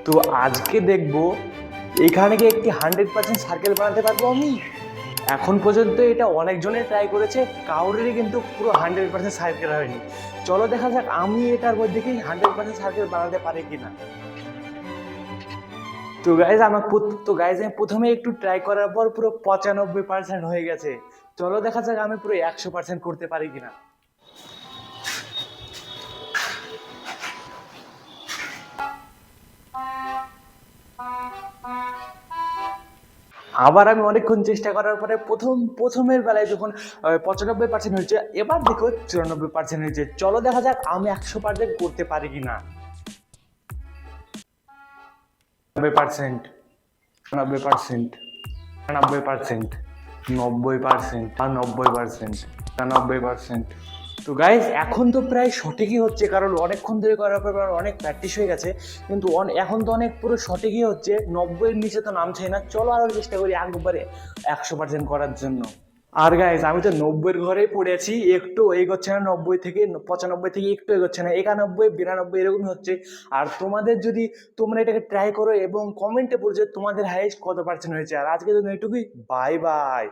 তো আজকে দেখবো এখানে কি একটি 100% সার্কেল বানাতে পারবো আমি। এখন পর্যন্ত এটা অনেকজনে ট্রাই করেছে, কাউরেরই কিন্তু পুরো 100% সার্কেল হয়নি। চলো দেখা যাক আমি এটার মধ্যে কি 100% সার্কেল বানাতে পারি কিনা। তো গাইজ আমি প্রথমে একটু ট্রাই করার পর পুরো 95% হয়ে গেছে। চলো দেখা যাক আমি পুরো 100% করতে পারি কিনা। আবার আমি অনেকক্ষণ চেষ্টা করার পরে প্রথমের বেলায় যখন 95% হয়েছে, এবার দেখো 94% হয়েছে। চলো দেখা যাক আমি 100% করতে পারি কিনা। 90%, 90%, 90%, 90%, আর 90%, 90%। তো গাইজ এখন তো প্রায় সঠিকই হচ্ছে, কারণ অনেকক্ষণ ধরে করার পর অনেক প্র্যাকটিস হয়ে গেছে। কিন্তু এখন তো অনেক পুরো সঠিকই হচ্ছে, 90-এর নিচে তো নামছে না। চলো আরও চেষ্টা করি একবারে 100% করার জন্য। আর গাইজ আমি তো 90-এর ঘরেই পড়ে আছি, একটু এগোচ্ছে না। 90 থেকে 95 থেকে একটু এগোচ্ছে না, 91, 92 এরকমই হচ্ছে। আর তোমাদের যদি তোমরা এটাকে ট্রাই করো এবং কমেন্টে বলছো তোমাদের হাইয়েস্ট কত পার্সেন্ট হয়েছে। আর আজকের জন্য এটুকুই, বাই বাই।